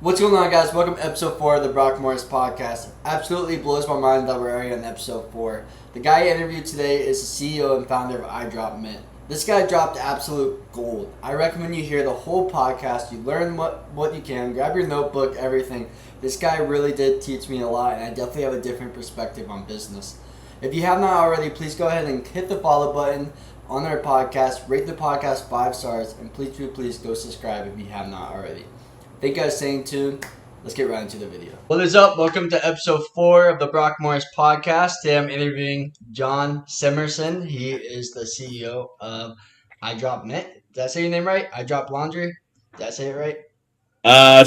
What's going on, guys? Welcome to episode 4 of the Brock Morris podcast. Absolutely blows my mind that we're already on episode 4. The guy I interviewed today is the CEO and founder of iLoveDropMint. This guy dropped absolute gold. I recommend you hear the whole podcast. You learn what you can. Grab your notebook, everything. This guy really did teach me a lot, and I definitely have a different perspective on business. If you have not already, please go ahead and hit the follow button on our podcast. Rate the podcast 5 stars, and please go subscribe if you have not already. Thank you guys for staying tuned. Let's get right into the video. What is up? Welcome to episode 4 of the Brock Morris podcast. Today I'm interviewing John Simerson. He is the CEO of iLoveDropMint. Did I say your name right? iLoveLaundry? Did I say it right?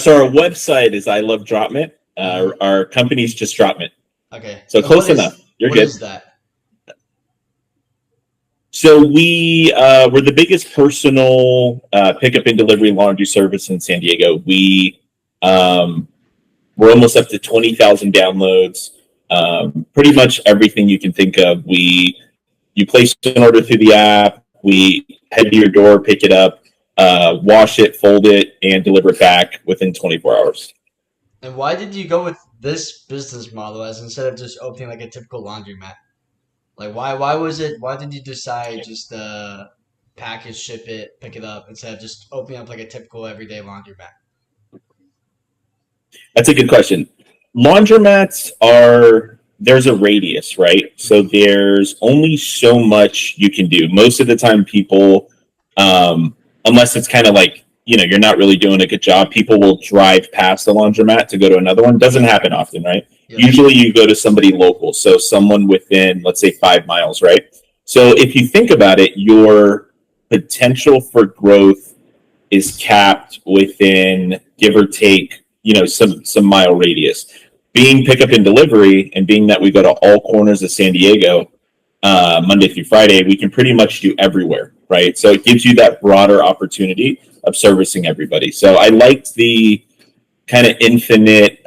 So our website is iLoveDropMint. Our company's just DropMint. Okay. So close enough. You're good. What is that? So we're the biggest personal pickup and delivery laundry service in San Diego. We're almost up to 20,000 downloads. Pretty much everything you can think of. You place an order through the app. We head to your door, pick it up, wash it, fold it, and deliver it back within 24 hours. And why did you go with this business model as instead of just opening like a typical laundromat? Like, why did you decide just package, ship it, pick it up, instead of just opening up like a typical everyday laundromat? That's a good question. Laundromats there's a radius, right? So there's only so much you can do. Most of the time people, unless it's kind of like, you're not really doing a good job, people will drive past the laundromat to go to another one. Doesn't happen often, right? Yeah. Usually you go to somebody local, so someone within, let's say, 5 miles, right? So if you think about it, your potential for growth is capped within, give or take, some mile radius. Being pickup and delivery, and being that we go to all corners of San Diego, Monday through Friday, we can pretty much do everywhere, right? So it gives you that broader opportunity of servicing everybody. So I liked the kind of infinite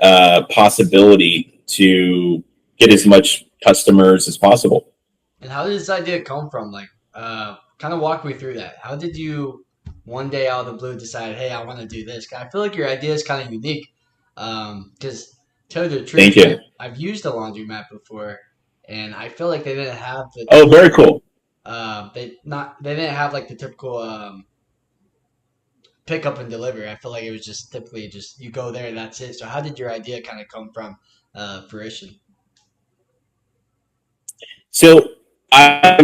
possibility to get as much customers as possible. And how did this idea come from? Like, kind of walk me through that. How did you one day out of the blue decide, hey, I want to do this? I feel like your idea is kind of unique. Because tell you the truth, Thank you. I've used a laundromat before, and I feel like they didn't have the. Oh, very cool. They didn't have like the typical pick up and delivery. I feel like it was just typically just you go there and that's it. So how did your idea kind of come from fruition? So I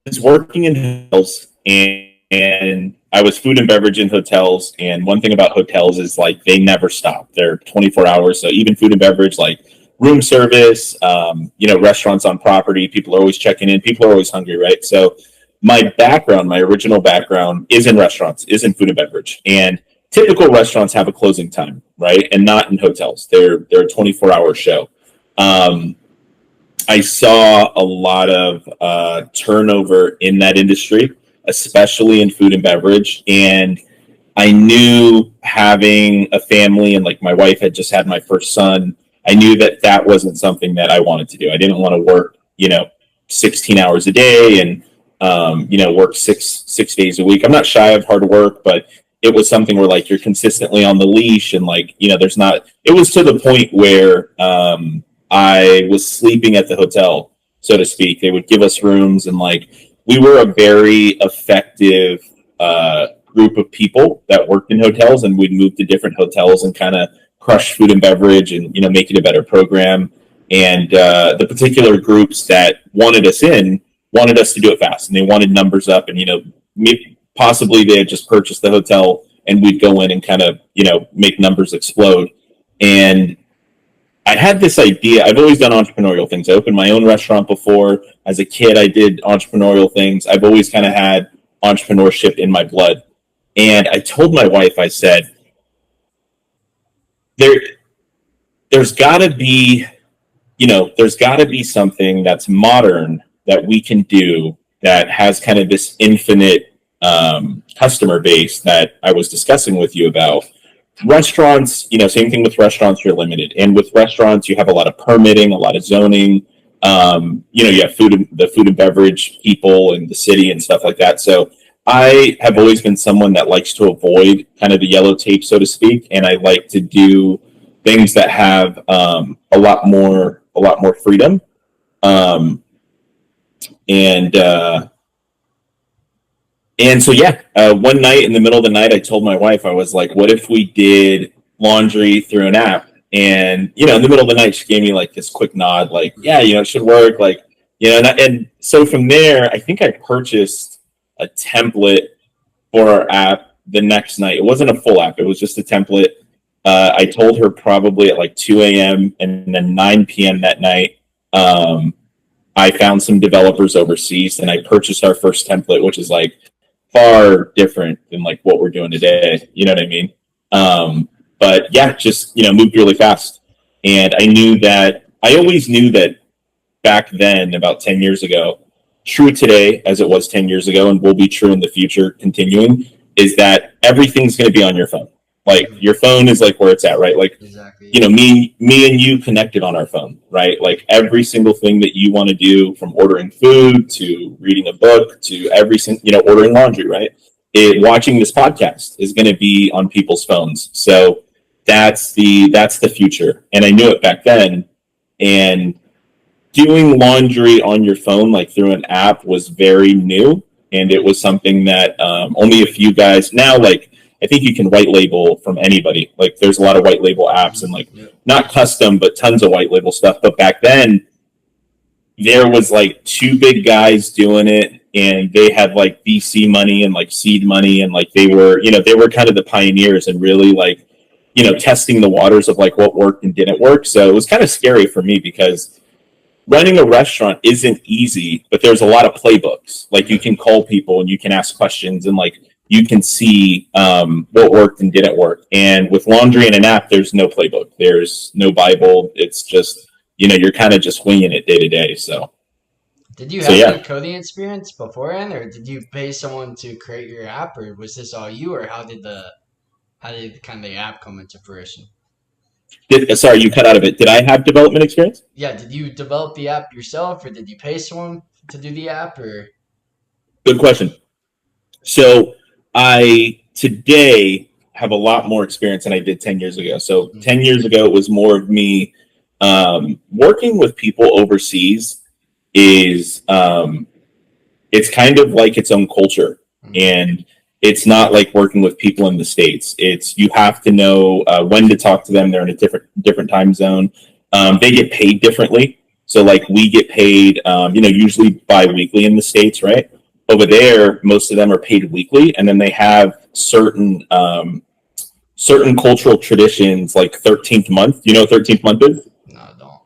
was working in hotels, and I was food and beverage in hotels. And one thing about hotels is like they never stop. They're 24 hours. So even food and beverage, like room service, restaurants on property, people are always checking in. People are always hungry, right? So my original background is in restaurants, is in food and beverage. And typical restaurants have a closing time, right? And not in hotels. They're a 24-hour show. I saw a lot of turnover in that industry, especially in food and beverage. And I knew, having a family, and like my wife had just had my first son, I knew that wasn't something that I wanted to do. I didn't want to work, 16 hours a day and work six days a week. I'm not shy of hard work, but it was something where like you're consistently on the leash, and like, it was to the point where I was sleeping at the hotel, so to speak. They would give us rooms, and like we were a very effective group of people that worked in hotels, and we'd move to different hotels and kind of crush food and beverage and, make it a better program. And the particular groups that wanted us to do it fast, and they wanted numbers up, and possibly they had just purchased the hotel, and we'd go in and kind of make numbers explode. And I had this idea. I've always done entrepreneurial things. I opened my own restaurant before. As a kid, I did entrepreneurial things. I've always kind of had entrepreneurship in my blood. And I told my wife, I said, there's got to be something that's modern that we can do that has kind of this infinite customer base that I was discussing with you about. Restaurants, same thing with restaurants, you're limited. And with restaurants, you have a lot of permitting, a lot of zoning. You have the food and beverage people and the city and stuff like that. So I have always been someone that likes to avoid kind of the yellow tape, so to speak, and I like to do things that have a lot more freedom. Um, and and so yeah, one night in the middle of the night, I told my wife, I was like, "What if we did laundry through an app?" And in the middle of the night, she gave me like this quick nod, like, "Yeah, it should work." Like, and so from there, I think I purchased a template for our app the next night. It wasn't a full app; it was just a template. I told her probably at like 2 a.m. and then 9 p.m. that night. I found some developers overseas, and I purchased our first template, which is like far different than like what we're doing today. You know what I mean? But yeah, just moved really fast, and I always knew that back then, about 10 years ago, true today as it was 10 years ago, and will be true in the future, continuing, is that everything's going to be on your phone. Like your phone is like where it's at, right? Like Exactly. Yeah. me and you connected on our phone, right? Like every single thing that you want to do, from ordering food to reading a book to every single, ordering laundry, right? Watching this podcast is going to be on people's phones. So that's the future. And I knew it back then. And doing laundry on your phone, like through an app, was very new. And it was something that only a few guys now, like, I think you can white label from anybody. Like there's a lot of white label apps and like not custom, but tons of white label stuff. But back then there was like two big guys doing it, and they had like VC money and like seed money. And like they were kind of the pioneers and really like, testing the waters of like what worked and didn't work. So it was kind of scary for me because running a restaurant isn't easy, but there's a lot of playbooks. Like you can call people and you can ask questions and like you can see what worked and didn't work. And with laundry and an app, there's no playbook. There's no Bible. It's just, you're kind of just winging it day to day. So Did you have any coding experience beforehand, or did you pay someone to create your app, or was this all you, or how did kind of the app come into fruition? Sorry, you cut out of it. Did I have development experience? Yeah, did you develop the app yourself, or did you pay someone to do the app, or? Good question. So I today have a lot more experience than I did 10 years ago. So 10 years ago, it was more of me working with people overseas is it's kind of like its own culture. And it's not like working with people in the States. It's you have to know when to talk to them. They're in a different time zone. They get paid differently. So like we get paid, usually bi-weekly in the States, right? Over there, most of them are paid weekly, and then they have certain cultural traditions, like 13th month. You know what 13th month is? No, I don't.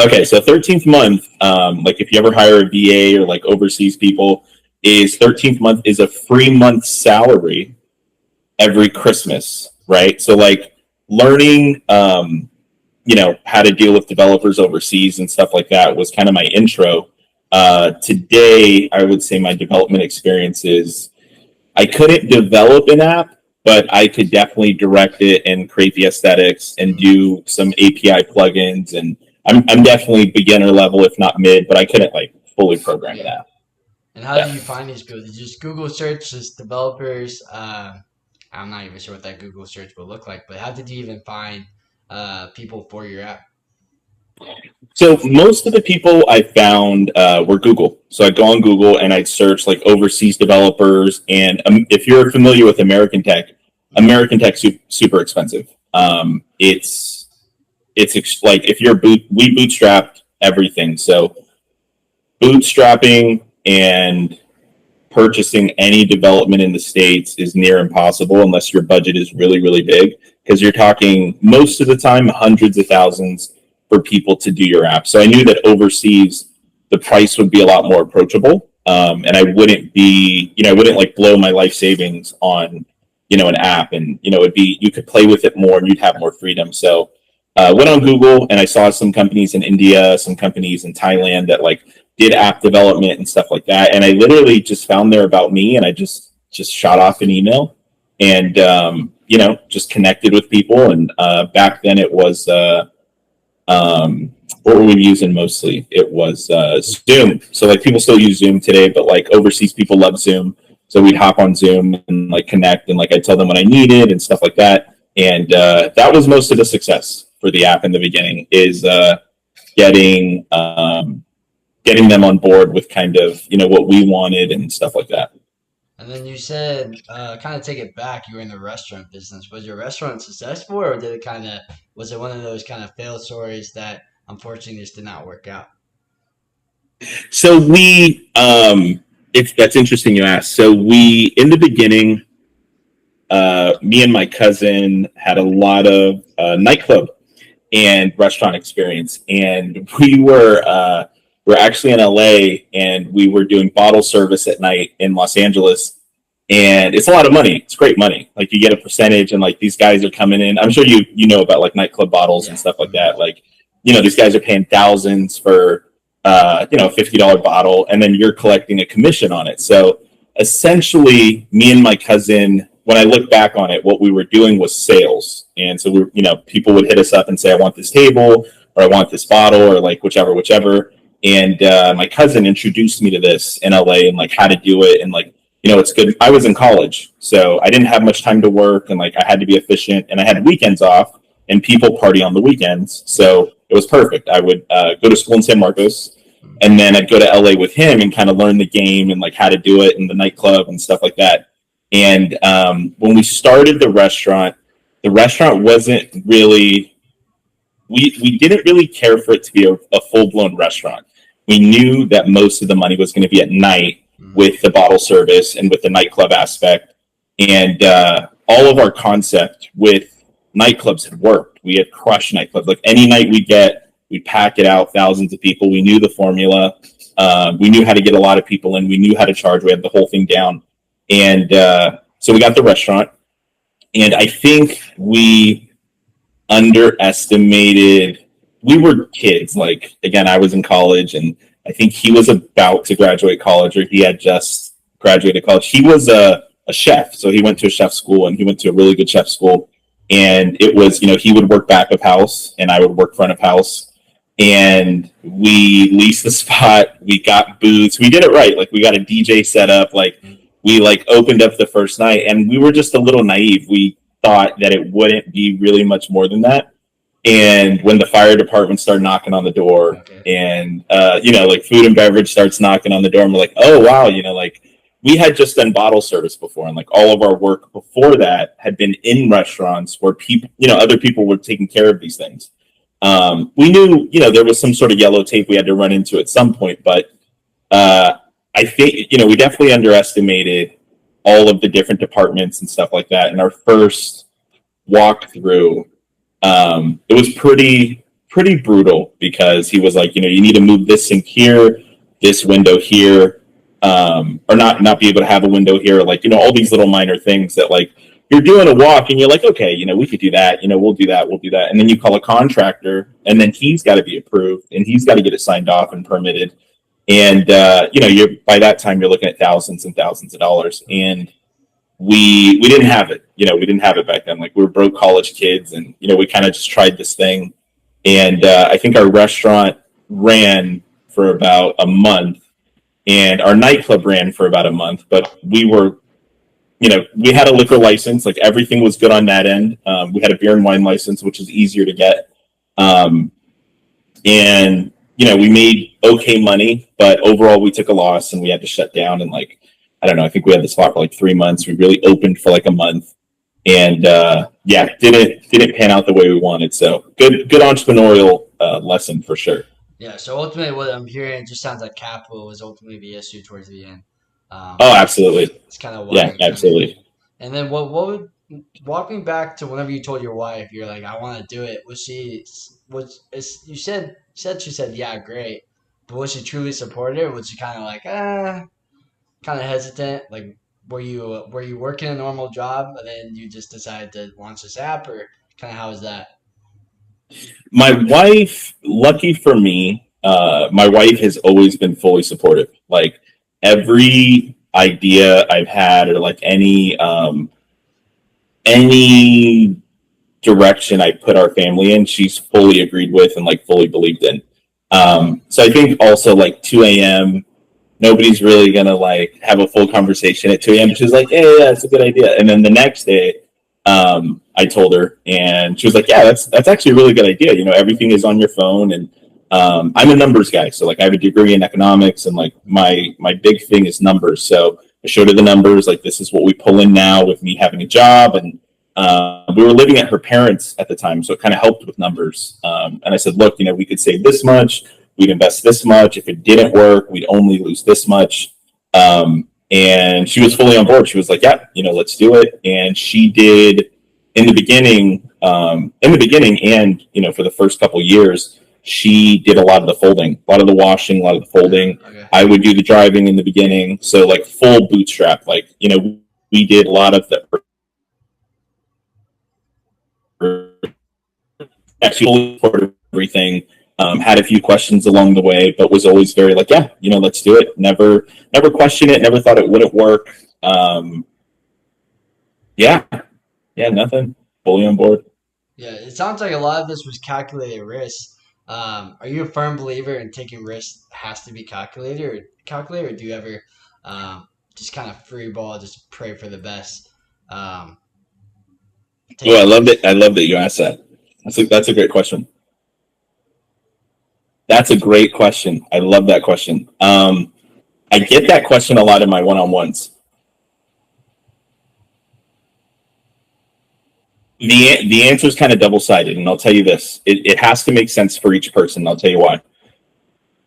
Okay, so 13th month, like if you ever hire a VA or like overseas people, is 13th month is a free month salary every Christmas, right? So like learning, how to deal with developers overseas and stuff like that was kind of my intro. Today, I would say my development experience is I couldn't develop an app, but I could definitely direct it and create the aesthetics and do some API plugins. And I'm definitely beginner level, if not mid, but I couldn't like fully program an app. And how did you find these people? Did you just Google search as developers? I'm not even sure what that Google search will look like, but how did you even find people for your app? So most of the people I found were Google. So I'd go on Google and I'd search like overseas developers. And if you're familiar with American Tech's super expensive. It's like if we bootstrapped everything. So bootstrapping and purchasing any development in the States is near impossible unless your budget is really, really big, because you're talking most of the time hundreds of thousands for people to do your app. So I knew that overseas the price would be a lot more approachable, and I wouldn't like blow my life savings on an app, and it'd be, you could play with it more and you'd have more freedom. So went on Google and I saw some companies in India, some companies in Thailand that like did app development and stuff like that. And I literally just found their about me and I just shot off an email and, just connected with people. And back then it was, what were we using mostly? It was Zoom. So like people still use Zoom today, but like overseas people love Zoom. So we'd hop on Zoom and like connect and like I'd tell them what I needed and stuff like that. And that was most of the success for the app in the beginning is getting getting them on board with kind of what we wanted and stuff like that. And then you said, kind of take it back. You were in the restaurant business. Was your restaurant successful, or did it was it one of those kind of fail stories that unfortunately just did not work out? So we, it's that's interesting you asked. So we in the beginning, me and my cousin had a lot of nightclub and restaurant experience, and we're actually in LA, and we were doing bottle service at night in Los Angeles, and it's a lot of money. It's great money. Like you get a percentage, and like these guys are coming in. I'm sure you know about like nightclub bottles and stuff like that. Like these guys are paying thousands for a $50 bottle, and then you're collecting a commission on it. So essentially, me and my cousin, when I look back on it, what we were doing was sales. And so people would hit us up and say, I want this table or I want this bottle or like whichever. And my cousin introduced me to this in LA and like how to do it. And like, it's good. I was in college, so I didn't have much time to work and like I had to be efficient and I had weekends off and people party on the weekends. So it was perfect. I would go to school in San Marcos and then I'd go to LA with him and kind of learn the game and like how to do it in the nightclub and stuff like that. And when we started the restaurant wasn't really, we didn't really care for it to be a full-blown restaurant. We knew that most of the money was going to be at night with the bottle service and with the nightclub aspect. And all of our concept with nightclubs had worked. We had crushed nightclubs. Like any night we'd pack it out, thousands of people. We knew the formula. We knew how to get a lot of people in. We knew how to charge. We had the whole thing down. And so we got the restaurant, and I think we underestimated. We were kids. Like, again, I was in college, and I think he was about to graduate college, or he had just graduated college. He was a chef, so he went to a chef school, and he went to a really good chef school. And it was, he would work back of house, and I would work front of house. And we leased the spot. We got booths. We did it right. Like, we got a DJ set up. Like, we like opened up the first night, and we were just a little naive. We thought that it wouldn't be really much more than that. And when the fire department started knocking on the door, and like food and beverage starts knocking on the door, and we're like, oh wow, like we had just done bottle service before, and like all of our work before that had been in restaurants where people, other people were taking care of these things. We knew, there was some sort of yellow tape we had to run into at some point, but I think, we definitely underestimated all of the different departments and stuff like that. And our first walkthrough, it was pretty brutal because he was like, you need to move this sink here, this window here, or not be able to have a window here. Like, all these little minor things that like you're doing a walk and you're like, okay, we could do that. We'll do that. And then you call a contractor and then he's got to be approved and he's got to get it signed off and permitted. And, you're by that time you're looking at thousands and thousands of dollars. And we didn't have it, we didn't have it back then. Like we were broke college kids and, we kind of just tried this thing. And, I think our restaurant ran for about a month and our nightclub ran for about a month, but we were, we had a liquor license, like everything was good on that end. We had a beer and wine license, which is easier to get. And, we made okay money, but overall we took a loss and we had to shut down. And like, I don't know, I think we had the spot for like 3 months. We really opened for like a month and, didn't pan out the way we wanted. So good entrepreneurial lesson for sure. Yeah. So ultimately what I'm hearing, it just sounds like capital was ultimately the issue towards the end. Oh, absolutely. It's kind of yeah, absolutely. And then what would walk me back to whenever you told your wife, you're like, I want to do it. You said she said, yeah, great. But was she truly supportive? Or was she kind of like, kind of hesitant? Like, were you working a normal job and then you just decided to launch this app, or kind of how was that? My wife, lucky for me, my wife has always been fully supportive. Like every idea I've had or like any direction I put our family in, she's fully agreed with and like fully believed in. So I think also like 2 a.m., Nobody's really gonna like have a full conversation at 2 a.m. She's like, "Yeah, yeah, that's a good idea." And then the next day, I told her, and she was like, "Yeah, that's actually a really good idea. Everything is on your phone." And I'm a numbers guy, so like I have a degree in economics, and like my big thing is numbers. So I showed her the numbers, like this is what we pull in now with me having a job, and we were living at her parents at the time, so it kind of helped with numbers. And I said, "Look, we could save this much. We'd invest this much. If it didn't work, we'd only lose this much." And she was fully on board. She was like, "Yeah, let's do it." And she did in the beginning, and for the first couple years, she did a lot of the folding, a lot of the washing, a lot of the folding. Okay. I would do the driving in the beginning, so like full bootstrap. Like we did a lot of the actually supported everything. Had a few questions along the way, but was always very like, yeah, let's do it. Never question it. Never thought it wouldn't work. Yeah, yeah, nothing. Fully on board. Yeah, it sounds like a lot of this was calculated risk. Are you a firm believer in taking risks has to be calculated, or do you ever just kind of free ball, just pray for the best, um, take Oh, I loved risks? it. I love that you asked that. That's a great question. That's a great question. I love that question. I get that question a lot in my one-on-ones. The answer is kind of double-sided, and I'll tell you this: it has to make sense for each person. I'll tell you why.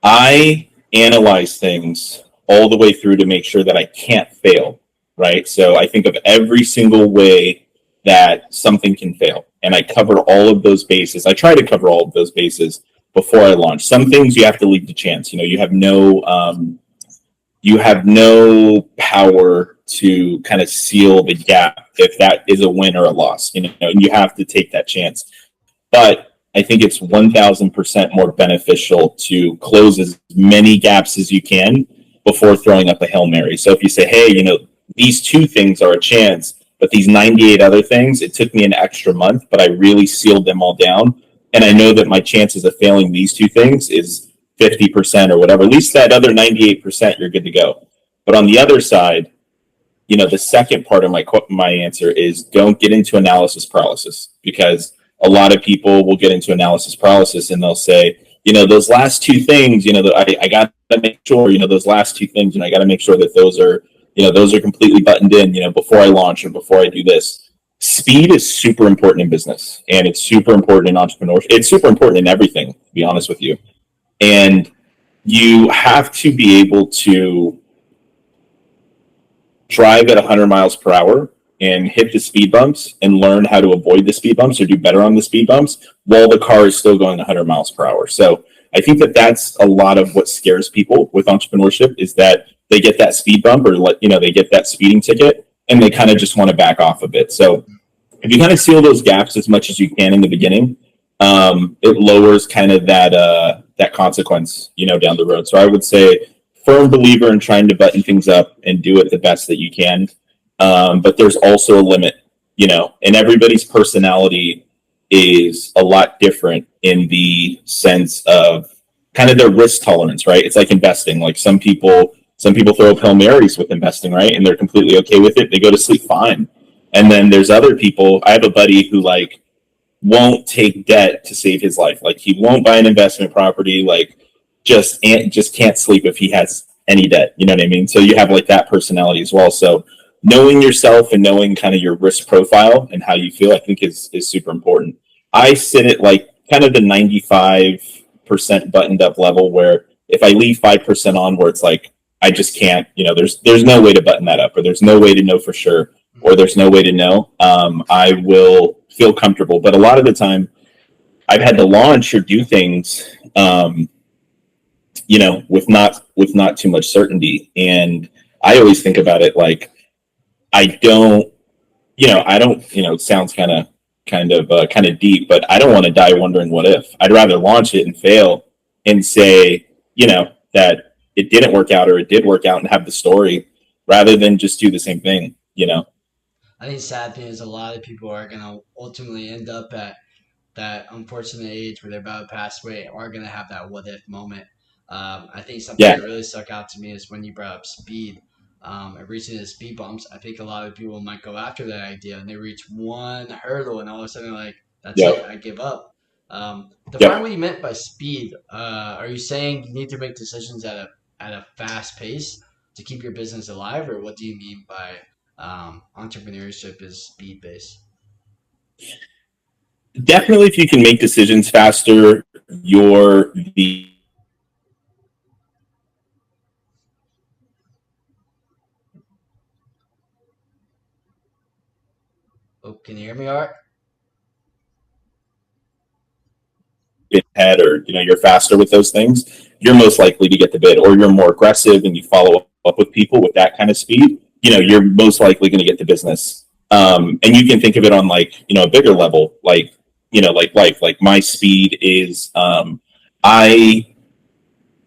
I analyze things all the way through to make sure that I can't fail, right? So I think of every single way that something can fail, and I cover all of those bases. I try to cover all of those bases before I launch. Some things you have to leave to chance. You have no power to kind of seal the gap if that is a win or a loss. And you have to take that chance. But I think it's 1000% more beneficial to close as many gaps as you can before throwing up a Hail Mary. So if you say, hey, these two things are a chance, but these 98 other things, it took me an extra month, but I really sealed them all down. And I know that my chances of failing these two things is 50% or whatever. At least that other 98%, you're good to go. But on the other side, the second part of my answer is don't get into analysis paralysis, because a lot of people will get into analysis paralysis and they'll say, those last two things, I got to make sure, those last two things, I got to make sure that those are completely buttoned in, before I launch or before I do this. Speed is super important in business, and it's super important in entrepreneurship. It's super important in everything, to be honest with you. And you have to be able to drive at 100 miles per hour and hit the speed bumps and learn how to avoid the speed bumps or do better on the speed bumps while the car is still going 100 miles per hour. So I think that that's a lot of what scares people with entrepreneurship, is that they get that speed bump, or they get that speeding ticket and they kind of just want to back off a bit. So if you kind of seal those gaps as much as you can in the beginning, it lowers kind of that consequence, down the road. So I would say firm believer in trying to button things up and do it the best that you can. But there's also a limit, and everybody's personality is a lot different in the sense of kind of their risk tolerance, right? It's like investing. Like some people throw up Hail Marys with investing, right? And they're completely okay with it. They go to sleep fine. And then there's other people. I have a buddy who like won't take debt to save his life. Like he won't buy an investment property. Like just can't sleep if he has any debt. You know what I mean? So you have like that personality as well. So knowing yourself and knowing kind of your risk profile and how you feel, I think is super important. I sit at like kind of the 95% buttoned up level, where if I leave 5% on, where it's like I just can't, there's no way to button that up, or there's no way to know for sure, or there's no way to know. I will feel comfortable. But a lot of the time, I've had to launch or do things, with not too much certainty. And I always think about it like I don't, it sounds kind of deep, but I don't want to die wondering what if. I'd rather launch it and fail and say, that it didn't work out or it did work out and have the story, rather than just do the same thing. I think sad thing is a lot of people are gonna ultimately end up at that unfortunate age where they're about to pass away, are gonna have that what if moment. I think something Yeah. that really stuck out to me is when you brought up speed. And reaching the speed bumps, I think a lot of people might go after that idea and they reach one hurdle and all of a sudden they're like, that's it, Yep. I give up. Define Yep. what you meant by speed. Are you saying you need to make decisions at a fast pace to keep your business alive, or what do you mean by entrepreneurship is speed based? Definitely, if you can make decisions faster, you're the Oh, can you hear me, Art? head, or you're faster with those things, you're most likely to get the bid, or you're more aggressive and you follow up with people with that kind of speed. You're most likely going to get the business. And you can think of it on like a bigger level, like life. Like my speed is, I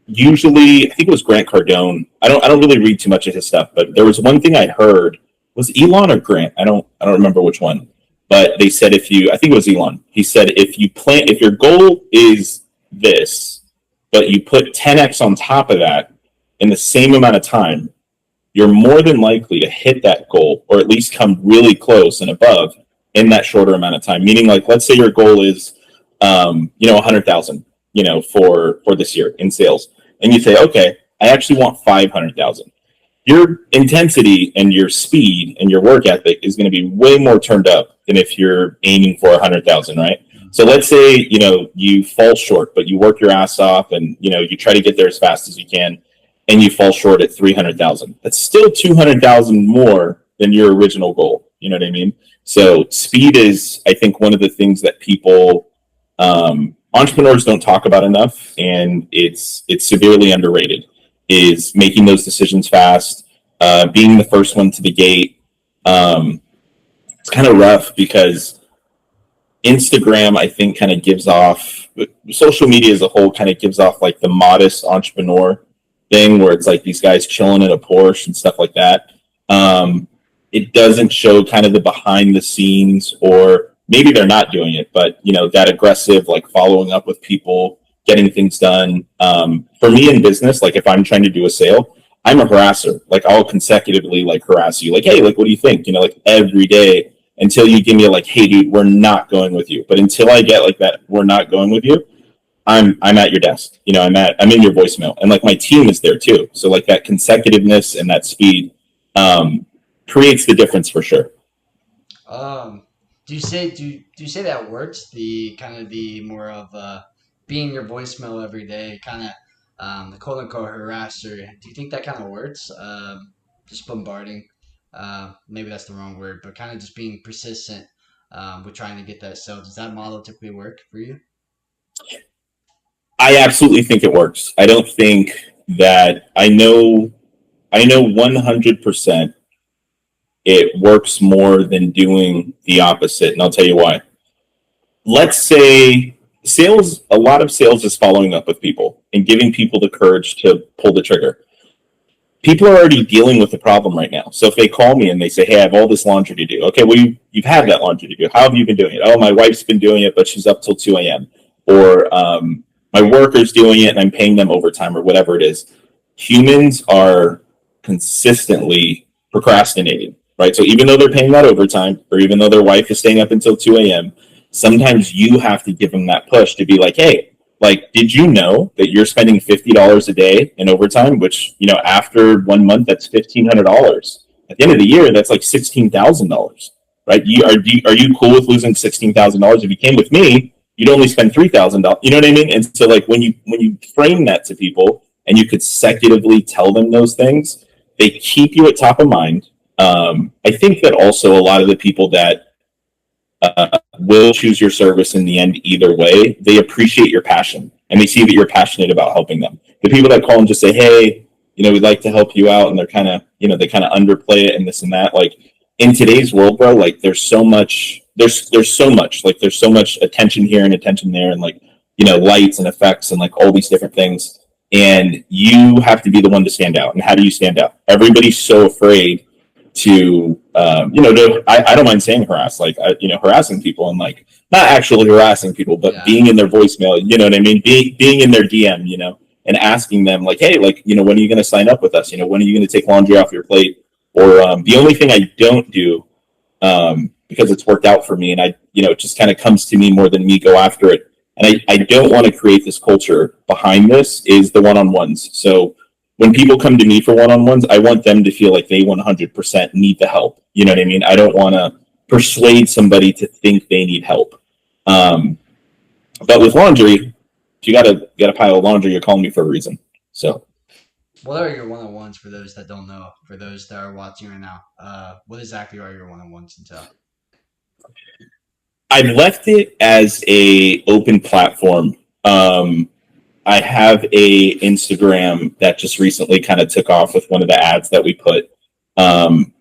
usually, I think it was Grant Cardone. I don't really read too much of his stuff, but there was one thing I heard, was Elon or Grant. I don't remember which one, but they said, I think it was Elon. He said if your goal is this, but you put 10x on top of that in the same amount of time, you're more than likely to hit that goal, or at least come really close and above in that shorter amount of time. Meaning, like, let's say your goal is 100,000 for this year in sales, and you say, okay, I actually want 500,000. Your intensity and your speed and your work ethic is going to be way more turned up than if you're aiming for 100,000, right? So let's say you fall short, but you work your ass off, and you try to get there as fast as you can, and you fall short at 300,000. That's still 200,000 more than your original goal. You know what I mean? So speed is, I think, one of the things that people, entrepreneurs don't talk about enough, and it's severely underrated. Is making those decisions fast, being the first one to the gate. It's kind of rough because Instagram, I think, kind of gives off, social media as a whole kind of gives off like the modest entrepreneur thing, where it's like these guys chilling in a Porsche and stuff like that. It doesn't show kind of the behind the scenes, or maybe they're not doing it, but that aggressive, like following up with people, getting things done. For me in business, like if I'm trying to do a sale, I'm a harasser. Like I'll consecutively like harass you, like, hey, like, what do you think? Like every day, until you give me a like, hey, dude, we're not going with you. But until I get like that, we're not going with you, I'm at your desk. I'm in your voicemail, and like my team is there too. So like that consecutiveness and that speed creates the difference for sure. Um, do you say that works? The kind of the more of being your voicemail every day, kind of the quote unquote harasser. Do you think that kind of works? Just bombarding. Maybe that's the wrong word, but kind of just being persistent with trying to get that sale. Does that model typically work for you? I absolutely think it works. I don't think that I know 100% it works more than doing the opposite, and I'll tell you why. Let's say sales, a lot of sales is following up with people and giving people the courage to pull the trigger. People are already dealing with the problem right now. So if they call me and they say, hey, I have all this laundry to do. Okay, well, you've had that laundry to do. How have you been doing it? Oh, my wife's been doing it, but she's up till 2 a.m. Or my worker's doing it and I'm paying them overtime, or whatever it is. Humans are consistently procrastinating, right? So even though they're paying that overtime, or even though their wife is staying up until 2 a.m., sometimes you have to give them that push to be like, hey, like, did you know that you're spending $50 a day in overtime? Which, after 1 month, that's $1,500. At the end of the year, that's like $16,000, right? Are you cool with losing $16,000? If you came with me, you'd only spend $3,000. You know what I mean? And so, like, when you frame that to people and you consecutively tell them those things, they keep you at top of mind. I think that also a lot of the people that will choose your service in the end either way, they appreciate your passion and they see that you're passionate about helping them. The people that call and just say, hey, we'd like to help you out, and they're kind of, they kind of underplay it and this and that. Like in today's world, bro, like there's so much attention here and attention there, and like, lights and effects and like all these different things. And you have to be the one to stand out. And how do you stand out? Everybody's so afraid to I don't mind saying harass, like harassing people, and like not actually harassing people, but Yeah. being in their voicemail, you know what I mean, being in their DM, and asking them like, hey, like, when are you going to sign up with us? When are you going to take laundry off your plate? Or the only thing I don't do, because it's worked out for me, and it just kind of comes to me more than me go after it. And I don't want to create this culture behind this, is the one-on-ones. So when people come to me for one-on-ones, I want them to feel like they 100% need the help. You know what I mean? I don't want to persuade somebody to think they need help. But with laundry, if you got a pile of laundry, you're calling me for a reason. So what are your one-on-ones for those that don't know? For those that are watching right now, what exactly are your one-on-ones entail? I've left it as a open platform. I have a Instagram that just recently kind of took off with one of the ads that we put.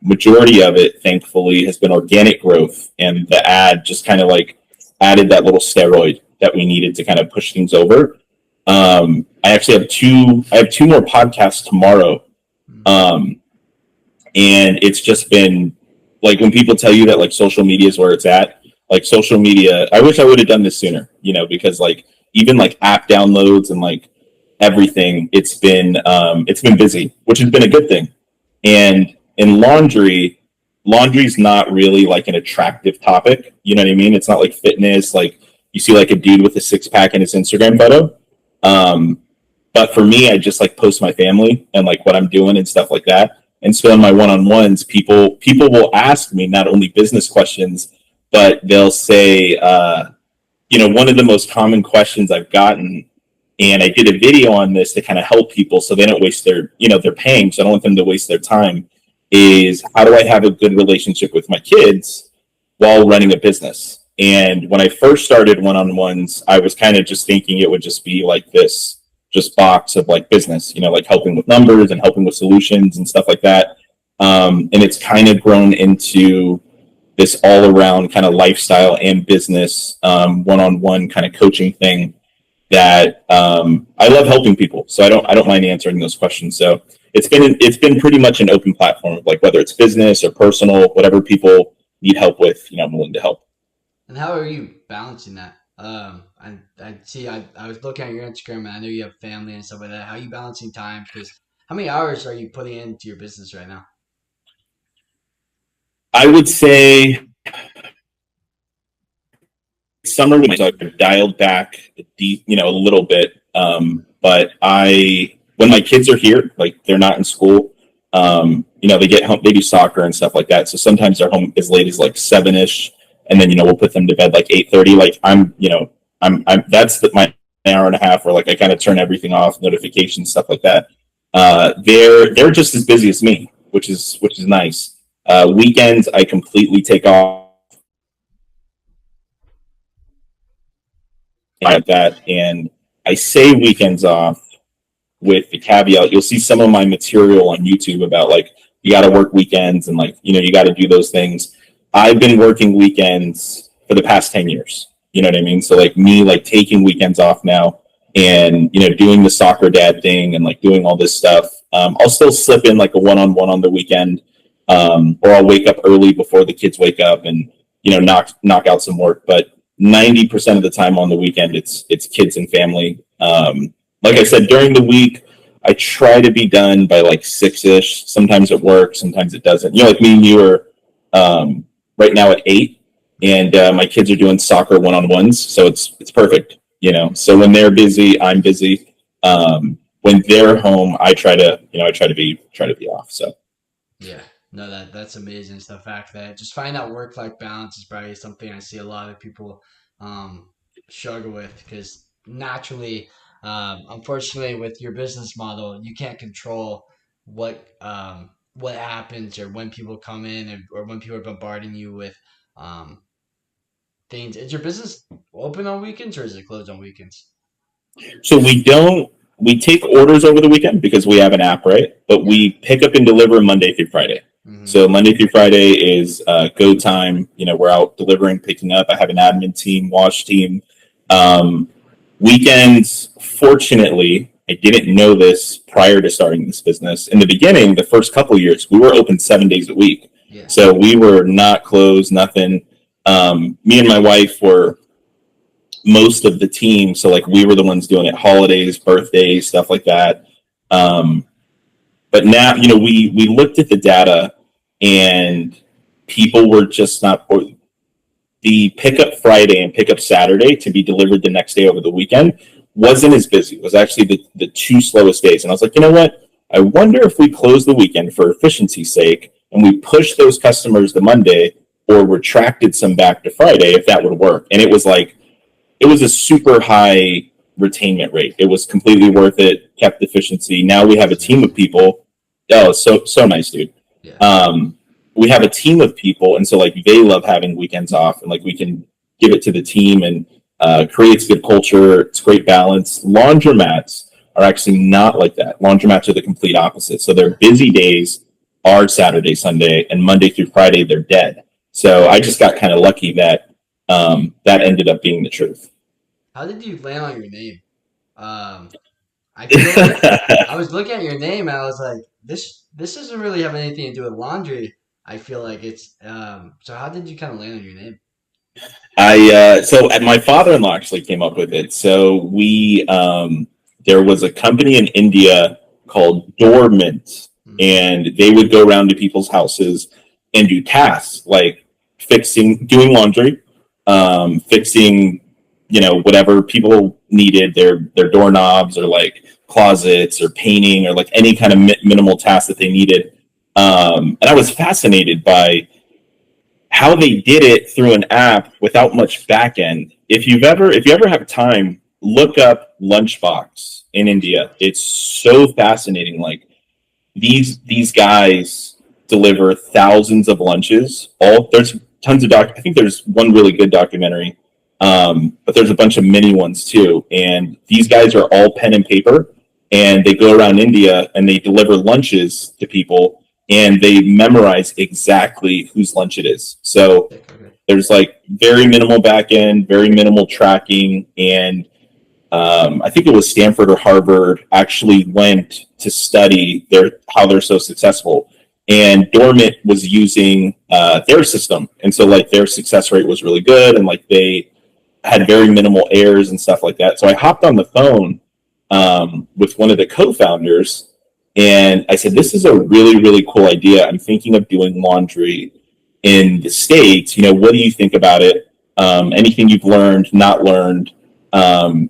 Majority of it, thankfully, has been organic growth, and the ad just kind of like added that little steroid that we needed to kind of push things over. I actually have two more podcasts tomorrow. And it's just been like, when people tell you that like social media is where it's at, like social media, I wish I would have done this sooner, because like even like app downloads and like everything, it's been busy, which has been a good thing. And in laundry's not really like an attractive topic. You know what I mean? It's not like fitness, like you see like a dude with a six-pack in his Instagram photo. But for me, I just like post my family and like what I'm doing and stuff like that. And so in my one-on-ones, people will ask me not only business questions, but they'll say, one of the most common questions I've gotten, and I did a video on this to kind of help people so they don't waste they're paying, so I don't want them to waste their time, is how do I have a good relationship with my kids while running a business? And when I first started one-on-ones, I was kind of just thinking it would just be like this just box of like business, like helping with numbers and helping with solutions and stuff like that. And it's kind of grown into this all around kind of lifestyle and business, one-on-one kind of coaching thing that, I love helping people. So I don't mind answering those questions. So it's been pretty much an open platform of like, whether it's business or personal, whatever people need help with, I'm willing to help. And how are you balancing that? I see. I was looking at your Instagram, and I know you have family and stuff like that. How are you balancing time? Because how many hours are you putting into your business right now? I would say summer when I dialed back a little bit. But when my kids are here, like they're not in school, they get home, they do soccer and stuff like that. So sometimes they're home as late as like 7ish, and then we'll put them to bed like 8:30. Like I'm that's my hour and a half where like I kind of turn everything off, notifications, stuff like that. They're just as busy as me, which is nice. Weekends I completely take off like that, and I say weekends off with the caveat, you'll see some of my material on YouTube about like you got to work weekends and like you got to do those things. I've been working weekends for the past 10 years. You know what I mean? So like me like taking weekends off now and doing the soccer dad thing and like doing all this stuff. I'll still slip in like a one-on-one on the weekend, or I'll wake up early before the kids wake up and knock out some work. But 90% of the time on the weekend, it's kids and family. Like I said, during the week, I try to be done by like 6ish. Sometimes it works, sometimes it doesn't. Like me and you are right now at 8, and my kids are doing soccer one-on-ones, so it's perfect. So when they're busy, I'm busy. When they're home, I try to be off. So yeah. No, that's amazing. It's the fact that just finding that work-life balance is probably something I see a lot of people struggle with, because naturally, unfortunately, with your business model, you can't control what happens or when people come in, or when people are bombarding you with um, things. Is your business open on weekends, or is it closed on weekends? So we take orders over the weekend because we have an app, right? But we pick up and deliver Monday through Friday. Mm-hmm. So Monday through Friday is go time. We're out delivering, picking up. I have an admin team, wash team. Weekends, fortunately, I didn't know this prior to starting this business. In the beginning, the first couple of years, we were open 7 days a week. Yeah. So we were not closed, nothing. Me and my wife were most of the team. So like we were the ones doing it, holidays, birthdays, stuff like that. But now, we looked at the data and people were just not, the pickup Friday and pickup Saturday to be delivered the next day over the weekend wasn't as busy. It was actually the two slowest days. And I was like, you know what? I wonder if we close the weekend for efficiency's sake and we push those customers to Monday or retracted some back to Friday, if that would work. And it was a super high retainment rate. It was completely worth it, kept efficiency. Now we have a team of people. Oh, so nice, dude. Yeah. We have a team of people, and so like they love having weekends off, and like we can give it to the team, and creates good culture. It's great balance. Laundromats are actually not like that. Laundromats are the complete opposite. So their busy days are Saturday, Sunday, and Monday through Friday they're dead. So I just got kind of lucky that that ended up being the truth. How did you land on your name? Um, I feel like I was looking at your name and I was like, this doesn't really have anything to do with laundry. I feel like it's so how did you kind of land on your name? My father-in-law actually came up with it. So we there was a company in India called DoorMint, Hmm. and they would go around to people's houses and do tasks like doing laundry, fixing, whatever people needed, their doorknobs or like closets or painting or like any kind of minimal task that they needed. And I was fascinated by how they did it through an app without much back end. If you ever have time, look up Lunchbox in India. It's so fascinating. Like these guys deliver thousands of lunches. There's tons of I think there's one really good documentary, but there's a bunch of mini ones too. And these guys are all pen and paper, and they go around India and they deliver lunches to people, and they memorize exactly whose lunch it is. So Okay. there's like very minimal back end, very minimal tracking, and I think it was Stanford or Harvard actually went to study how they're so successful. And Dormant was using their system, and so like their success rate was really good, and like they had very minimal errors and stuff like that. So I hopped on the phone with one of the co-founders, and I said, "This is a really really cool idea. I'm thinking of doing laundry in the States. What do you think about it? Anything you've learned, not learned?" Um,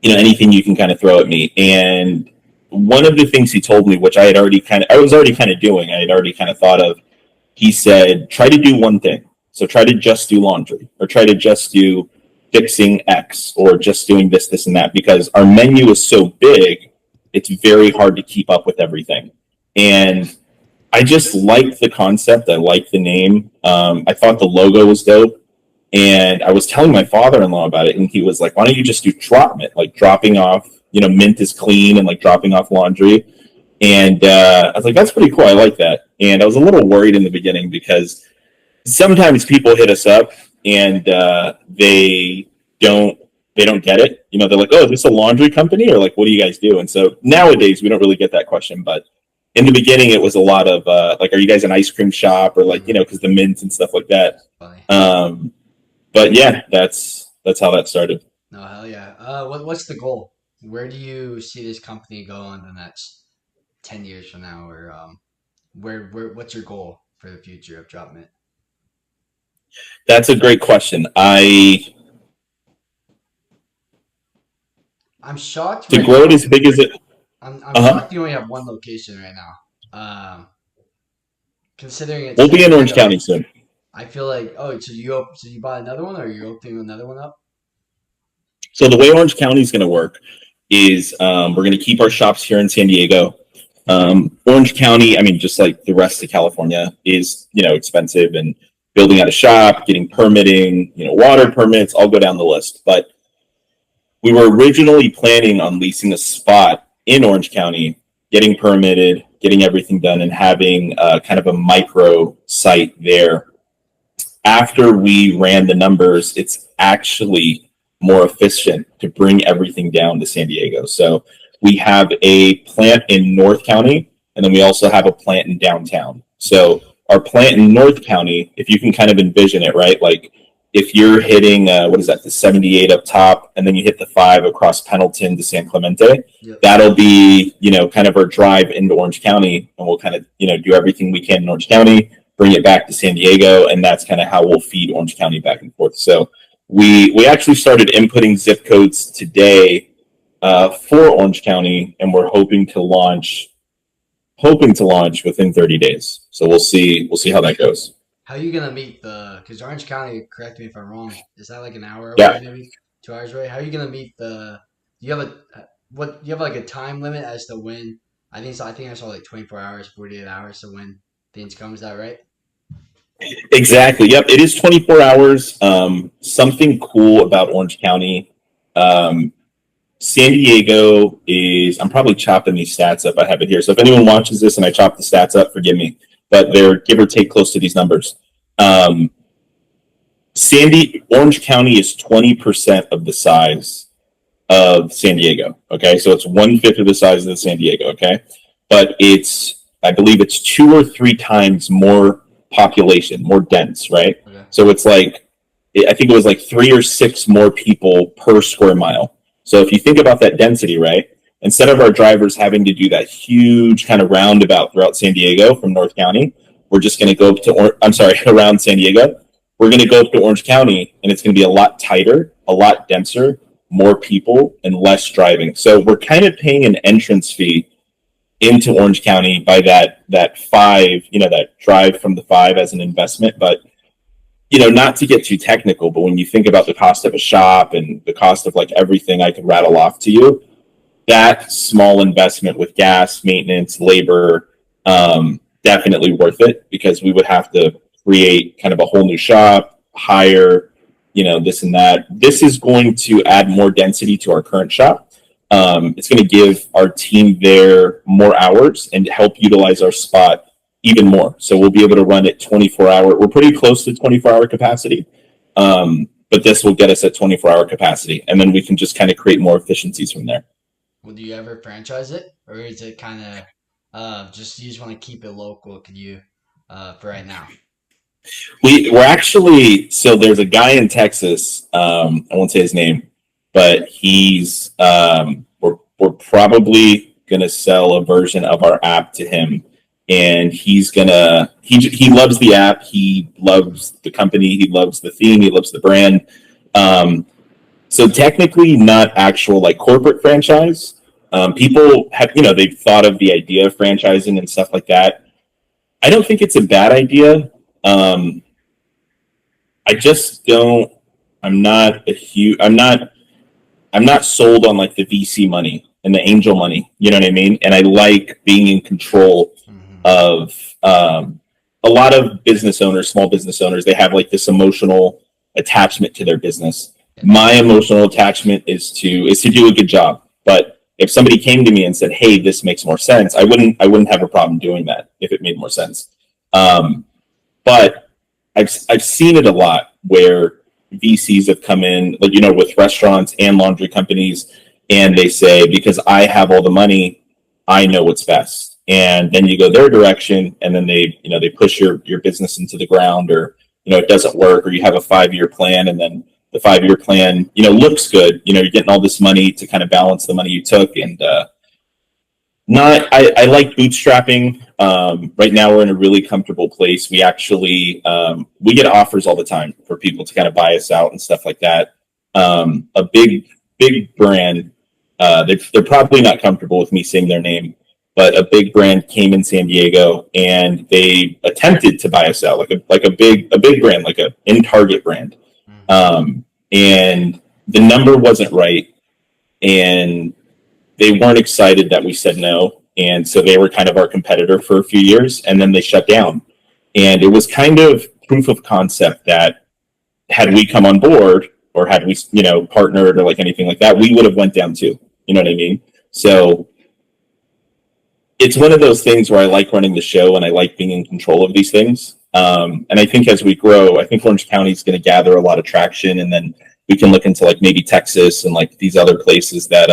anything you can kind of throw at me. And one of the things he told me, which I was already kind of doing, I had already kind of thought of, he said, try to do one thing. So try to just do laundry, or try to just do fixing X, or just doing this, and that, because our menu is so big, it's very hard to keep up with everything. And I just liked the concept. I liked the name. I thought the logo was dope. And I was telling my father-in-law about it, and he was like, "Why don't you just do drop mint, like dropping off? Mint is clean, and like dropping off laundry." And I was like, "That's pretty cool. I like that." And I was a little worried in the beginning because sometimes people hit us up and they don't get it. They're like, "Oh, is this a laundry company, or like what do you guys do?" And so nowadays we don't really get that question, but in the beginning it was a lot of like, "Are you guys an ice cream shop?" or like, Hmm. because the mints and stuff like that. Funny. But yeah, that's how that started. No, hell yeah. What's the goal? Where do you see this company go in the next 10 years from now, or where what's your goal for the future of DropMint? That's a great question. I I'm shocked To right grow it now. as big as it. I'm Uh huh. shocked you only have one location right now. Considering it's We'll San be in Orange Diego, County soon. I feel like so you bought another one, or you're opening another one up? So the way Orange County is going to work is we're going to keep our shops here in San Diego. Orange County, I mean, just like the rest of California, is expensive, and building out a shop, getting permitting, water permits, all go down the list. But we were originally planning on leasing a spot in Orange County, getting permitted, getting everything done, and having kind of a micro site there. After we ran the numbers, it's actually more efficient to bring everything down to San Diego. So we have a plant in North County, and then we also have a plant in downtown. So our plant in North County, if you can kind of envision it, right? Like if you're hitting what is that, the 78 up top, and then you hit the 5 across Pendleton to San Clemente, Yep. that'll be kind of our drive into Orange County, and we'll kind of do everything we can in Orange County, bring it back to San Diego, and that's kind of how we'll feed Orange County back and forth. So we actually started inputting zip codes today for Orange County, and we're hoping to launch within 30 days. So we'll see how that goes. How are you gonna meet because Orange County, correct me if I'm wrong, is that like an hour away, Yeah, maybe 2 hours away? How are you gonna meet do you have do you have like a time limit as to when? I think I saw like 24 hours, 48 hours to when things come. Is that right? exactly. Yep, it is 24 hours. Something cool about Orange County. Um, San Diego is, I'm probably chopping these stats up. I have it here. So if anyone watches this and I chop the stats up, forgive me, but they're give or take close to these numbers. Um, Orange County is 20% of the size of San Diego. Okay. So it's 1/5 of the size of the San Diego. Okay. But I believe it's 2 or 3 times more population, more dense, right? Okay. So it's like, I think it was like 3 or 6 more people per square mile. So if you think about that density, right? Instead of our drivers having to do that huge kind of roundabout throughout San Diego from North County, we're just going to go up to, I'm sorry, around San Diego. We're going to go up to Orange County, and it's going to be a lot tighter, a lot denser, more people, and less driving. So we're kind of paying an entrance fee into Orange County by that 5, that drive from the 5 as an investment. But not to get too technical, but when you think about the cost of a shop and the cost of like everything I could rattle off to you, that small investment with gas, maintenance, labor, definitely worth it, because we would have to create kind of a whole new shop, hire, this and that. This is going to add more density to our current shop. It's going to give our team there more hours and help utilize our spot even more. So we'll be able to run it 24-hour. We're pretty close to 24-hour capacity, but this will get us at 24-hour capacity, and then we can just kind of create more efficiencies from there. Will you ever franchise it, or is it kind of just you just want to keep it local? Could you for right now? We're actually, so there's a guy in Texas. I won't say his name, but we're probably gonna sell a version of our app to him, and he loves the app, he loves the company, he loves the theme, he loves the brand. So technically not actual like corporate franchise. People have, they've thought of the idea of franchising and stuff like that. I don't think it's a bad idea. Um, I just don't. I'm not sold on like the VC money and the angel money. You know what I mean? And I like being in control Hmm. of a lot of business owners, small business owners. They have like this emotional attachment to their business. Yeah. My emotional attachment is to do a good job. But if somebody came to me and said, "Hey, this makes more sense," I wouldn't have a problem doing that if it made more sense. Um, but I've seen it a lot where VCs have come in, like with restaurants and laundry companies, and they say, because I have all the money, I know what's best. And then you go their direction, and then they push your business into the ground, or it doesn't work, or you have a 5-year plan, and then the 5-year plan looks good. You're getting all this money to kind of balance the money you took, and not I like bootstrapping. Right now we're in a really comfortable place. We actually we get offers all the time for people to kind of buy us out and stuff like that. A big brand, they're probably not comfortable with me saying their name, but a big brand came in San Diego and they attempted to buy us out, like a big brand, like a in Target brand. Hmm. And the number wasn't right, and they weren't excited that we said no. And so they were kind of our competitor for a few years, and then they shut down. And it was kind of proof of concept that had we come on board, or had we, partnered or like anything like that, we would have went down too. You know what I mean? So it's one of those things where I like running the show and I like being in control of these things. And I think as we grow, I think Orange County is going to gather a lot of traction, and then we can look into like maybe Texas and like these other places that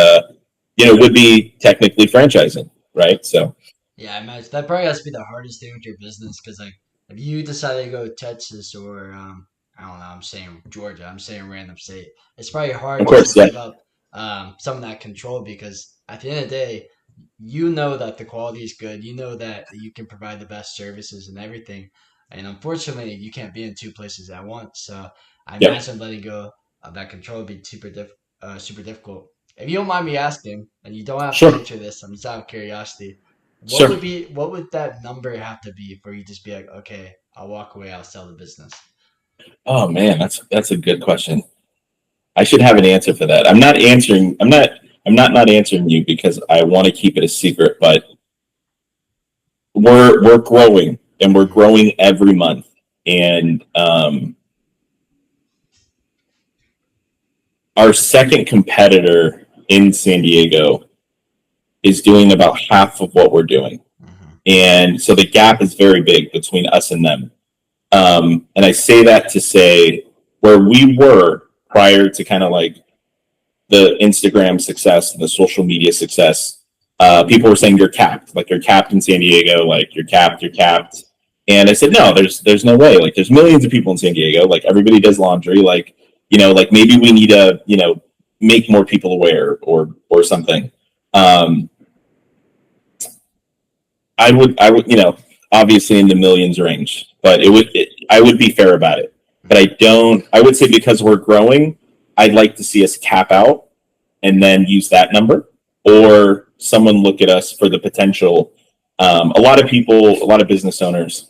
would be technically franchising, right? So Yeah, I imagine that probably has to be the hardest thing with your business because like if you decide to go to Texas or I don't know, I'm saying Georgia, I'm saying random state, it's probably hard Of just to course, yeah, give up some of that control because at the end of the day, you know that the quality is good. You know that you can provide the best services and everything. And unfortunately, you can't be in two places at once. So I yeah, imagine letting go of that control would be super difficult. If you don't mind me asking, and you don't have to sure, answer this, I'm just out of curiosity. sure. What would that number have to be for you to just be like, okay, I'll walk away, I'll sell the business? Oh man, that's a good question. I should have an answer for that. I'm not answering you because I want to keep it a secret, but we're growing and we're Mm-hmm. growing every month. And our second competitor in San Diego is doing about half of what we're doing. Mm-hmm. And so the gap is very big between us and them. And I say that to say where we were prior to kind of like the Instagram success and the social media success, people were saying you're capped, like you're capped in San Diego, like you're capped. And I said, no, there's no way. Like there's millions of people in San Diego. Like everybody does laundry. Like like maybe we need to make more people aware or something. Um, I would obviously in the millions range, but I would be fair about it. But I don't. I would say because we're growing, I'd like to see us cap out and then use that number, or someone look at us for the potential. A lot of people, a lot of business owners,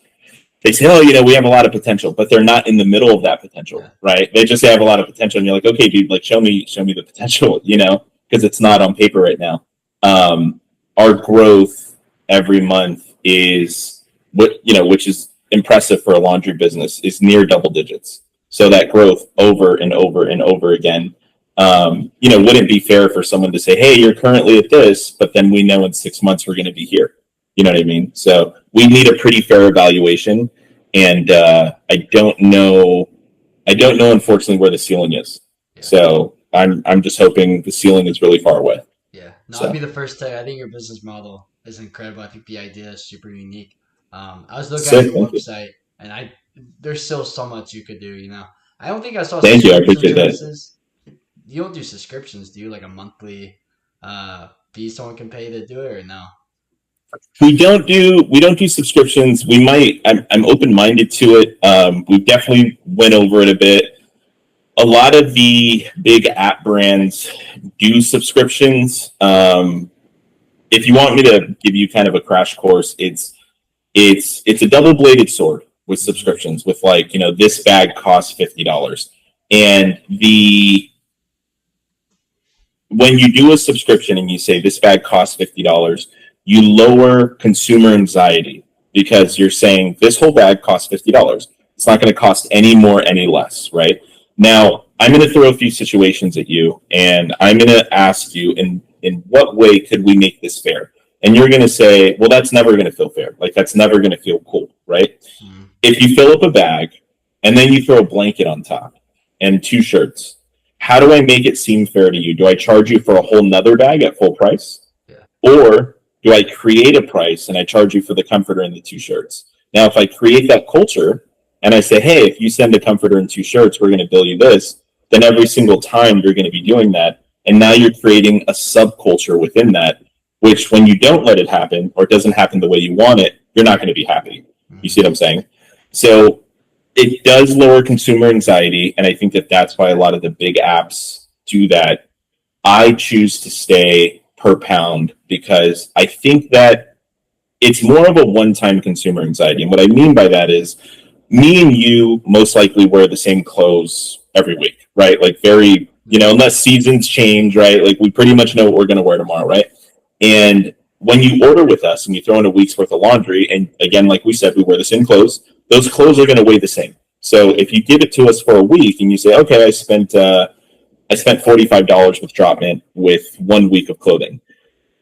they say, "Oh, we have a lot of potential," but they're not in the middle of that Yeah. potential, right? They just say, "I have a lot of potential," and you're like, "Okay, dude, like show me the potential," because it's not on paper right now. Our growth every month is which is impressive for a laundry business, is near double digits. So that growth over and over and over again, wouldn't be fair for someone to say, "Hey, you're currently at this," but then we know in 6 months we're going to be here. You know what I mean? So we need a pretty fair evaluation, and I don't know. I don't know, unfortunately, where the ceiling is. Yeah. So I'm just hoping the ceiling is really far away. Yeah, no, I'd be So the first to. I think your business model is incredible. I think the idea is super unique. I was looking at sick. your Thank you. website, and there's still so much you could do. I don't think I saw Thank you. I subscription appreciate that. services. You don't do subscriptions, do you? Like a monthly fee someone can pay to do it, or no? We don't do subscriptions. We might. I'm open minded to it. We definitely went over it a bit. A lot of the big app brands do subscriptions. If you want me to give you kind of a crash course, it's a double bladed sword with Mm-hmm. subscriptions. With like this bag costs $50, and the when you do a subscription and you say this bag costs $50, you lower consumer anxiety because you're saying this whole bag costs $50. It's not going to cost any more, any less, right? Now, I'm going to throw a few situations at you, and I'm going to ask you in what way could we make this fair? And you're going to say, well, that's never going to feel fair. Like that's never going to feel cool, right? Mm-hmm. If you fill up a bag and then you throw a blanket on top and two shirts, how do I make it seem fair to you? Do I charge you for a whole nother bag at full price? Yeah. Or do I create a price and I charge you for the comforter and the two shirts? Now, if I create that culture and I say, hey, if you send a comforter and two shirts, we're going to bill you this, then every single time you're going to be doing that. And now you're creating a subculture within that, which when you don't let it happen or it doesn't happen the way you want it, you're not going to be happy. You Mm-hmm. see what I'm saying? So it does lower consumer anxiety. And I think that that's why a lot of the big apps do that. I choose to stay per pound because I think that it's more of a one-time consumer anxiety. And what I mean by that is me and you most likely wear the same clothes every week, right? Like very, unless seasons change, right? Like we pretty much know what we're going to wear tomorrow, right? And when you order with us and you throw in a week's worth of laundry, and again, like we said, we wear the same clothes, those clothes are going to weigh the same. So if you give it to us for a week and you say, okay, I spent $45 with DropMint with 1 week of clothing,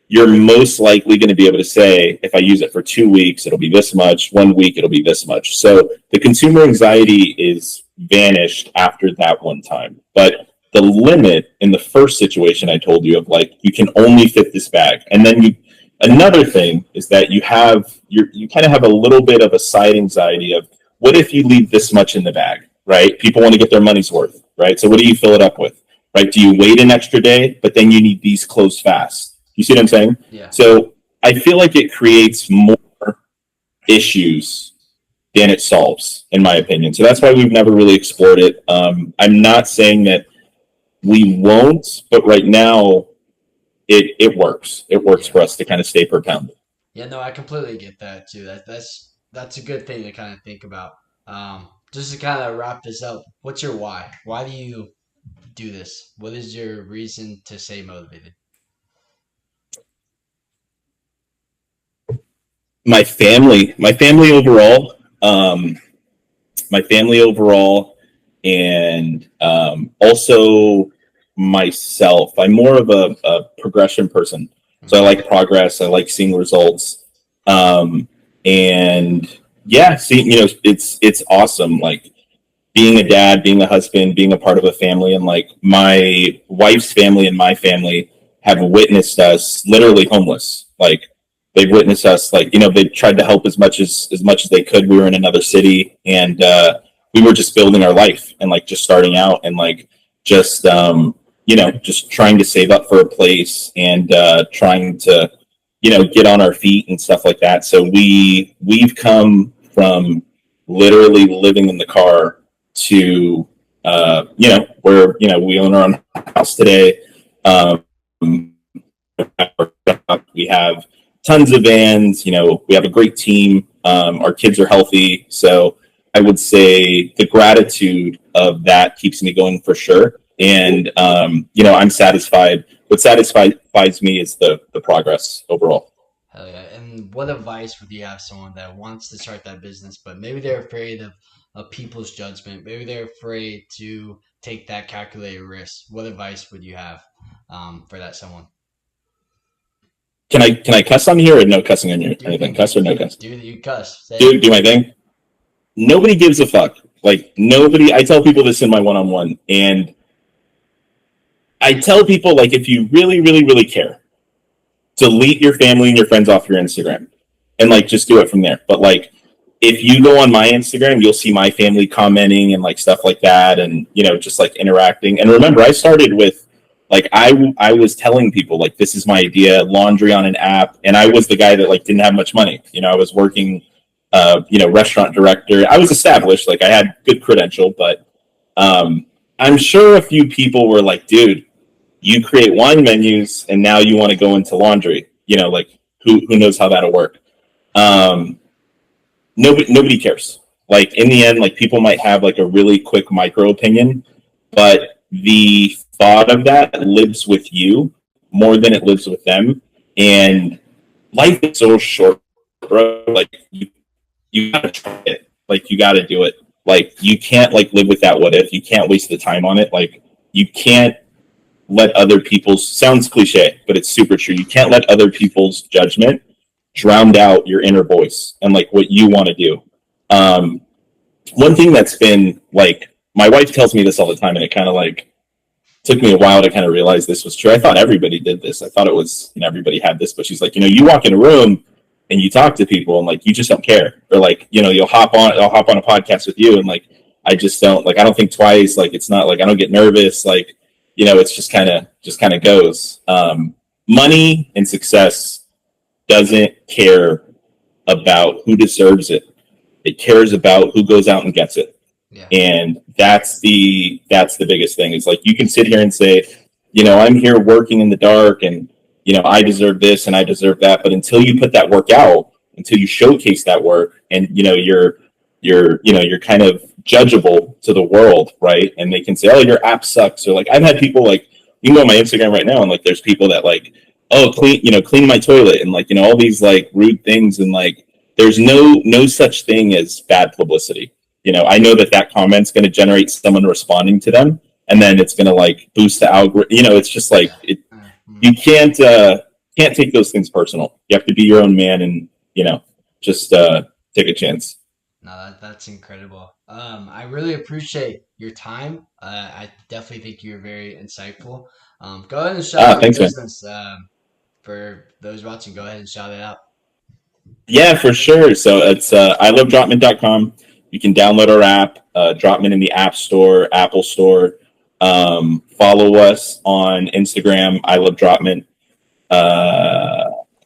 you're most likely going to be able to say, if I use it for 2 weeks, it'll be this much. 1 week, it'll be this much. So the consumer anxiety is vanished after that one time. But the limit in the first situation I told you of like, you can only fit this bag. And then another thing is that you kind of have a little bit of a side anxiety of what if you leave this much in the bag? right? People want to get their money's worth, right? So what do you fill it up with, right? Do you wait an extra day, but then you need these closed fast? You see what I'm saying? Yeah. So I feel like it creates more issues than it solves, in my opinion. So that's why we've never really explored it. I'm not saying that we won't, but right now it works. It works Yeah. for us to kind of stay per pound. Yeah, no, I completely get that too. That's a good thing to kind of think about. Just to kind of wrap this up, what's your why? Why do you do this? What is your reason to stay motivated? My family overall, um, my family overall, and also myself. I'm more of a progression person, so I Mm-hmm. like progress. I like seeing results, and yeah, see, it's awesome. Like being a dad, being a husband, being a part of a family, and like my wife's family and my family have witnessed us literally homeless. Like they've witnessed us, like they tried to help as much as they could. We were in another city, and we were just building our life and like just starting out and like just just trying to save up for a place and trying to get on our feet and stuff like that. So we've come from literally living in the car to where we own our own house today. Um, we have tons of vans. We have a great team. Our kids are healthy, so I would say the gratitude of that keeps me going for sure. And I'm satisfied. What satisfies me is the progress overall. Hell yeah. And what advice would you have someone that wants to start that business, but maybe they're afraid of people's judgment? Maybe they're afraid to take that calculated risk. What advice would you have for that someone? Can I cuss on here or no cussing on here? You Anything? can Cuss or no cuss? you cuss. Say it. Do my thing. Nobody gives a fuck. Like nobody. I tell people this in my one-on-one, and I tell people like if you really, really, really care, delete your family and your friends off your Instagram, and like just do it from there. But like if you go on my Instagram, you'll see my family commenting and like stuff like that, and just like interacting. And remember, I started with like I was telling people like this is my idea, laundry on an app, and I was the guy that like didn't have much money. I was working, restaurant director. I was established, like I had good credential, but I'm sure a few people were like, dude, you create wine menus, and now you want to go into laundry. Like who knows how that'll work. Um, nobody cares. Like in the end, like people might have like a really quick micro opinion, but the thought of that lives with you more than it lives with them. And life is so short, bro. Like you gotta try it. Like you gotta do it. Like you can't like live with that what if. You can't waste the time on it. Like you can't let other people's sounds cliche, but it's super true. You can't let other people's judgment drown out your inner voice and like what you want to do. Um, One thing that's been like my wife tells me this all the time, and it kind of like took me a while to kind of realize this was true. I thought everybody did this. I thought it was everybody had this, but she's like, you walk in a room and you talk to people and like you just don't care. Or like, I'll hop on a podcast with you and like I just don't like I don't think twice. Like it's not like I don't get nervous. Like, it's just kind of goes. Money and success doesn't care about who deserves it. It cares about who goes out and gets it. Yeah. And that's the biggest thing. It's like you can sit here and say, I'm here working in the dark and I deserve this and I deserve that. But until you put that work out, until you showcase that work and you're kind of judgeable to the world, right? And they can say, oh, your app sucks. Or like I've had people like you can go on my Instagram right now and like there's people that like, oh, clean my toilet and like, all these like rude things and like there's no such thing as bad publicity. I know that comment's going to generate someone responding to them, and then it's going to like boost the algorithm. It's just like it. You can't take those things personal. You have to be your own man, and just take a chance. No, that's incredible. I really appreciate your time. I definitely think you're very insightful. Go ahead and shout out your Thanks, man. business. For those watching, go ahead and shout it out. Yeah, for sure. So it's iLoveDropMint.com. You can download our app, DropMint in the App Store, Apple Store. Follow us on Instagram, iLoveDropMint.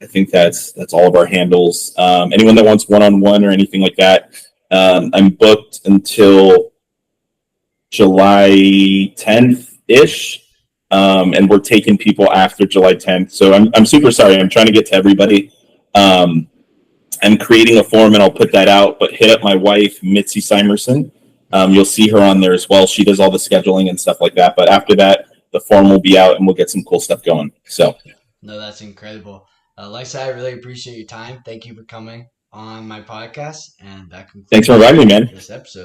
I think that's all of our handles. Anyone that wants one-on-one or anything like that, I'm booked until July 10th ish, and we're taking people after July 10th. So I'm super sorry. I'm trying to get to everybody. I'm creating a form and I'll put that out. But hit up my wife, Mitzi Simerson. You'll see her on there as well. She does all the scheduling and stuff like that. But after that, the form will be out and we'll get some cool stuff going. So. No, that's incredible. Like I said, I really appreciate your time. Thank you for coming on my podcast, and that concludes Thanks for inviting me, man. this episode.